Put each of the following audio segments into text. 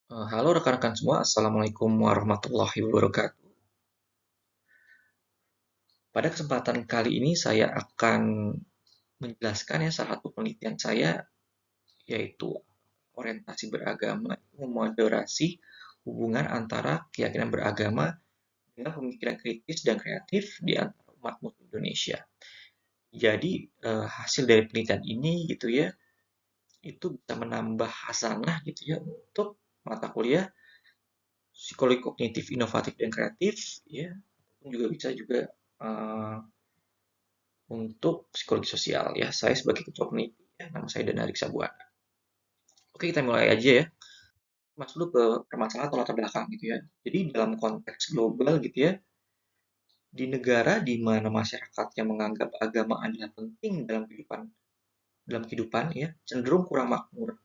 Halo rekan-rekan semua, Assalamualaikum warahmatullahi wabarakatuh. Pada kesempatan kali ini saya akan menjelaskan ya salah satu penelitian saya, yaitu orientasi beragama memoderasi hubungan antara keyakinan beragama dengan pemikiran kritis dan kreatif di antara umat Muslim Indonesia. Jadi hasil dari penelitian ini gitu ya, itu bisa menambah hasanah gitu ya untuk mata kuliah psikologi kognitif inovatif dan kreatif ya, juga bisa juga uh, untuk psikologi sosial ya. Saya sebagai ketua peneliti ya, nama saya Dana Riksa Buana. Oke, kita mulai aja ya. Masuk dulu ke permasalahan atau latar belakang gitu ya. Jadi dalam konteks global gitu ya, di negara di mana masyarakatnya menganggap agama adalah penting dalam kehidupan ya, cenderung kurang makmur.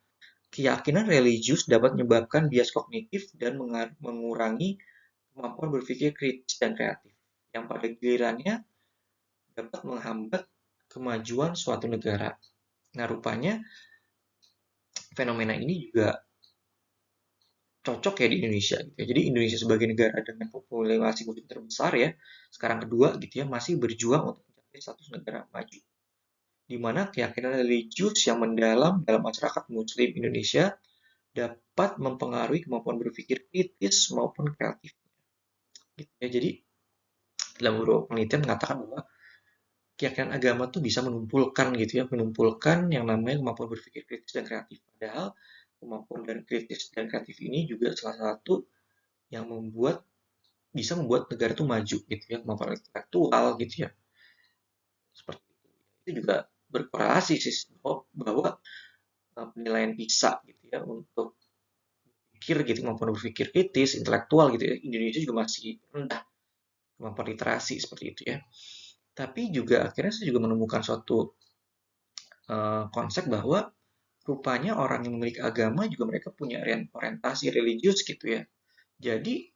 Keyakinan religius dapat menyebabkan bias kognitif dan mengurangi kemampuan berpikir kritis dan kreatif, yang pada gilirannya dapat menghambat kemajuan suatu negara. Nah, rupanya fenomena ini juga cocok ya di Indonesia gitu ya. Jadi Indonesia sebagai negara dengan populasi muslim terbesar ya, sekarang kedua gitu ya, masih berjuang untuk mencapai status negara maju. Di mana keyakinan religius yang mendalam dalam masyarakat muslim Indonesia dapat mempengaruhi kemampuan berpikir kritis maupun kreatif. Gitu ya. Jadi dalam beberapa penelitian mengatakan bahwa keyakinan agama tuh bisa menumpulkan gitu ya, menumpulkan yang namanya kemampuan berpikir kritis dan kreatif. Padahal kemampuan dan kritis dan kreatif ini juga salah satu yang bisa membuat negara itu maju gitu ya, kemampuan intelektual gitu ya. Seperti itu. Itu juga berkorelasi sih bahwa penilaian PISA gitu ya untuk pikir gitu, kemampuan berpikir kritis, intelektual gitu ya. Indonesia juga masih rendah kemampuan literasi seperti itu ya. Tapi juga akhirnya saya juga menemukan suatu konsep bahwa rupanya orang yang memiliki agama juga mereka punya orientasi religius gitu ya. Jadi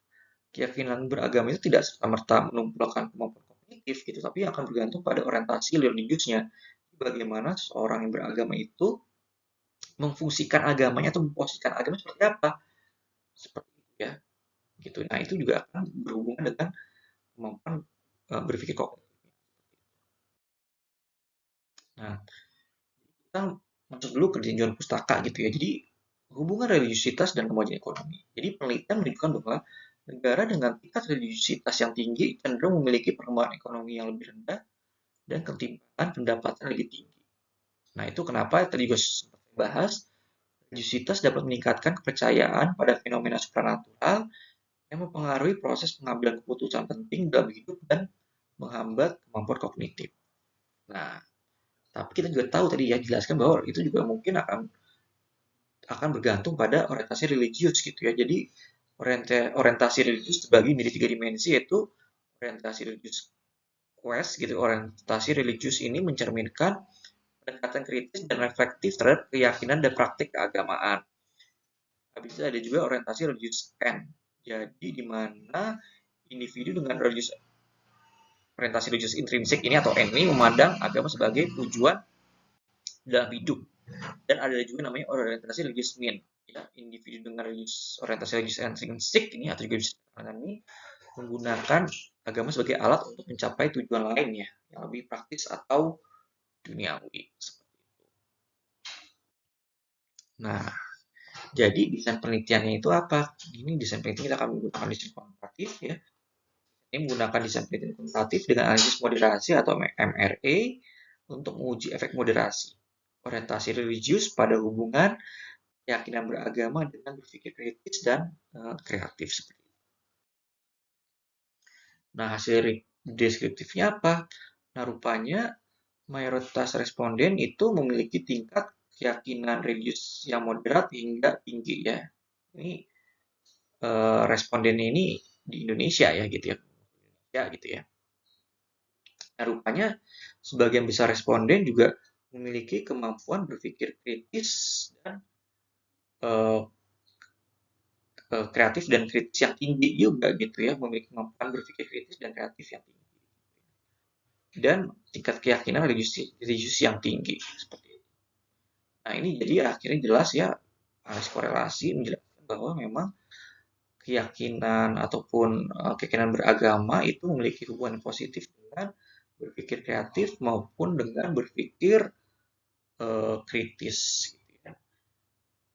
keyakinan beragama itu tidak serta-merta menumpulkan kemampuan kognitif gitu, tapi akan bergantung pada orientasi religiusnya. Bagaimana seorang yang beragama itu memfungsikan agamanya atau memposisikan agama seperti apa? Seperti itu ya. Gitu. Nah, itu juga akan berhubungan dengan kemampuan berpikir kognitif. Nah, kita masuk dulu ke tinjauan pustaka gitu ya. Jadi hubungan religiusitas dan kemajuan ekonomi. Jadi penelitian menunjukkan bahwa negara dengan tingkat religiusitas yang tinggi cenderung memiliki perkembangan ekonomi yang lebih rendah dan ketimpangan pendapatan lebih tinggi. Nah, itu kenapa tadi juga sempat bahas, religiusitas dapat meningkatkan kepercayaan pada fenomena supranatural yang mempengaruhi proses pengambilan keputusan penting dalam hidup dan menghambat kemampuan kognitif. Nah, tapi kita juga tahu tadi ya jelaskan bahwa itu juga mungkin akan bergantung pada orientasi religius gitu ya. Jadi orientasi religius terbagi menjadi tiga dimensi, yaitu orientasi religius quest gitu. Orientasi religius ini mencerminkan pendekatan kritis dan reflektif terhadap keyakinan dan praktik keagamaan. Habis itu ada juga orientasi religius N. Jadi di mana individu dengan orientasi religius intrinsik ini atau N ini memandang agama sebagai tujuan dalam hidup. Dan ada juga namanya orientasi religius min. Ya, individu dengan orientasi religius intrinsik ini atau juga bisa ini menggunakan agama sebagai alat untuk mencapai tujuan lainnya yang lebih praktis atau duniawi. Nah, jadi desain penelitiannya itu apa? Ini desain penelitian kita akan menggunakan desain kuantitatif ya. Ini menggunakan desain penelitian kuantitatif dengan analisis moderasi atau MRA untuk menguji efek moderasi, orientasi religius pada hubungan keyakinan beragama dengan berpikir kritis dan kreatif seperti itu. Nah, hasil deskriptifnya apa? Nah, rupanya mayoritas responden itu memiliki tingkat keyakinan religius yang moderat hingga tinggi ya. Ini respondennya ini di Indonesia ya gitu ya. Ya gitu ya. Nah, rupanya sebagian besar responden juga memiliki kemampuan berpikir kritis dan uh, kreatif dan kritis yang tinggi juga gitu ya, memiliki kemampuan berpikir kritis dan kreatif yang tinggi. Dan tingkat keyakinan religius yang tinggi seperti itu. Nah, ini jadi akhirnya jelas ya, harus korelasi menjelaskan bahwa memang keyakinan ataupun keyakinan beragama itu memiliki hubungan positif dengan berpikir kreatif maupun dengan berpikir kritis. Gitu ya.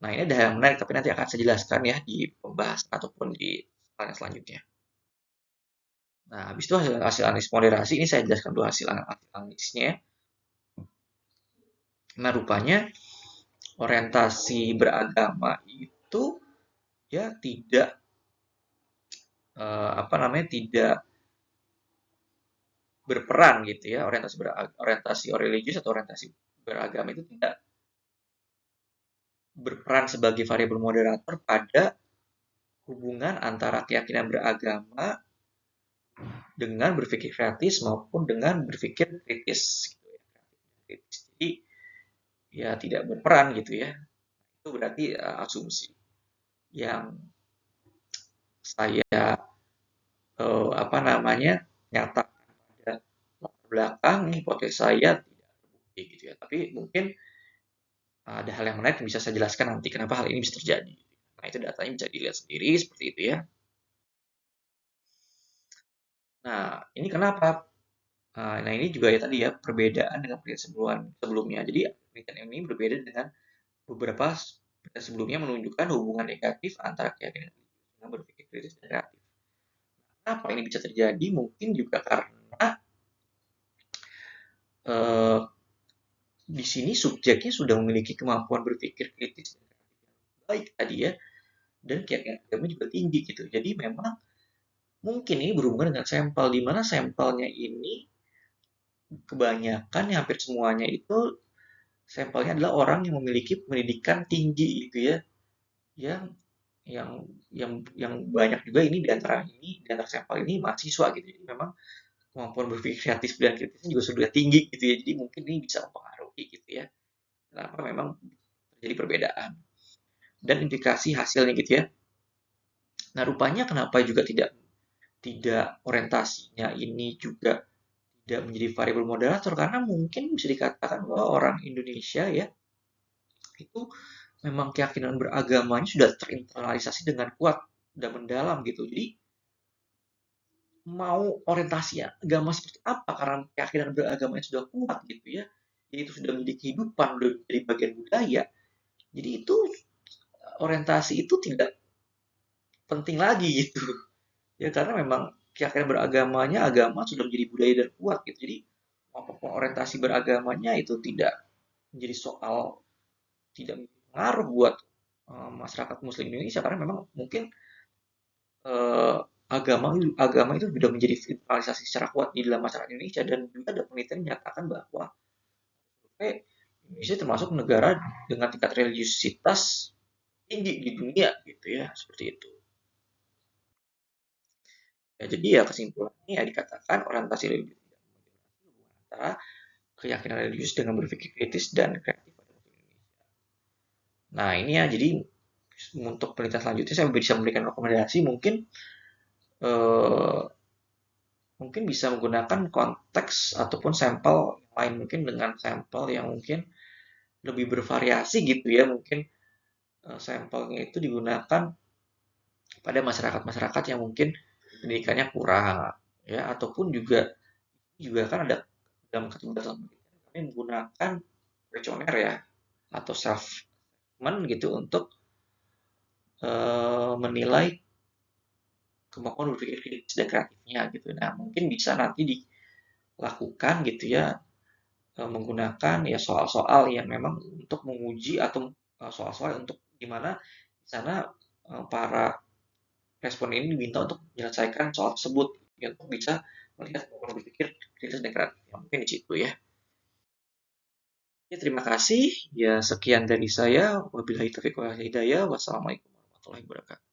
Nah, ini ada yang menarik, tapi nanti akan saya jelaskan ya di pembahasan ataupun di slide selanjutnya. Nah, habis itu hasil analisis moderasi, ini saya jelaskan dulu hasil analisisnya ya. Nah, rupanya orientasi beragama itu ya tidak tidak berperan gitu ya, orientasi religius atau orientasi beragama itu tidak berperan sebagai variabel moderator pada hubungan antara keyakinan beragama dengan berpikir kreatif maupun dengan berpikir kritis gitu ya. Jadi ya tidak berperan gitu ya. Itu berarti asumsi yang saya nyatakan pada latar belakang hipotesa saya tidak terbukti gitu ya. Tapi mungkin ada hal yang menarik yang bisa saya jelaskan nanti kenapa hal ini bisa terjadi. Nah, itu datanya bisa dilihat sendiri seperti itu ya. Nah, ini kenapa? Nah, ini juga ya tadi ya perbedaan dengan penelitian sebelumnya. Jadi penelitian ini berbeda dengan beberapa penelitian sebelumnya menunjukkan hubungan negatif antara keyakinan dengan berpikir kritis dan kreatif. Kenapa ini bisa terjadi? Mungkin juga karena eh, di sini subjeknya sudah memiliki kemampuan berpikir kritis dan kreatif yang baik tadi ya, dan keyakinan agama juga tinggi gitu. Jadi memang mungkin ini berhubungan dengan sampel, di mana sampelnya ini kebanyakan hampir semuanya itu sampelnya adalah orang yang memiliki pendidikan tinggi gitu ya, yang yang yang banyak juga ini di antara sampel ini mahasiswa gitu. Jadi memang kemampuan berpikir kreatif dan kritisnya juga sudah tinggi gitu ya. Jadi mungkin ini bisa mempengaruhi gitu ya. Kenapa memang terjadi perbedaan dan implikasi hasilnya gitu ya. Nah, rupanya kenapa juga tidak tidak orientasinya ini juga tidak menjadi variabel moderator karena mungkin bisa dikatakan bahwa orang Indonesia ya itu memang keyakinan beragamanya sudah terinternalisasi dengan kuat dan mendalam gitu. Jadi mau orientasi agama seperti apa karena keyakinan beragamanya sudah kuat gitu ya. Jadi itu sudah menjadi kehidupan, sudah menjadi bagian budaya. Jadi itu orientasi itu tidak penting lagi gitu. Ya karena memang keyakinan beragamanya agama sudah menjadi budaya dan kuat gitu. Jadi apapun orientasi beragamanya itu tidak menjadi soal tidak mengaruh buat masyarakat Muslim Indonesia karena memang mungkin eh, agama itu sudah menjadi vitalisasi secara kuat di dalam masyarakat Indonesia dan juga ada penelitian menyatakan bahwa Indonesia termasuk negara dengan tingkat religiusitas tinggi di dunia gitu ya seperti itu. Ya, jadi ya kesimpulannya ya dikatakan orientasi religius antara keyakinan religius dengan berpikir kritis dan kreatif pada Indonesia. Nah ini ya jadi untuk penelitian selanjutnya saya bisa memberikan rekomendasi eh, mungkin bisa menggunakan konteks ataupun sampel yang lain mungkin dengan sampel yang mungkin lebih bervariasi gitu ya mungkin sampelnya itu digunakan pada masyarakat-masyarakat yang mungkin pendidikannya kurang ya ataupun juga juga kan ada dalam keterbatasan kami menggunakan kuesioner ya atau self assessment gitu untuk menilai kemampuan berpikir kritis dan kreatifnya gitu. Nah, mungkin bisa nanti dilakukan gitu ya menggunakan ya soal-soal yang memang untuk menguji atau soal-soal untuk dimana di sana para responden ini diminta untuk menyelesaikan soal tersebut ya, untuk bisa melihat kemampuan berpikir kritis dan kreatif. Ya, mungkin di situ ya. Ya, terima kasih. Ya, sekian dari saya. Wabillahi taufiq wal hidayah. Wassalamualaikum warahmatullahi wabarakatuh.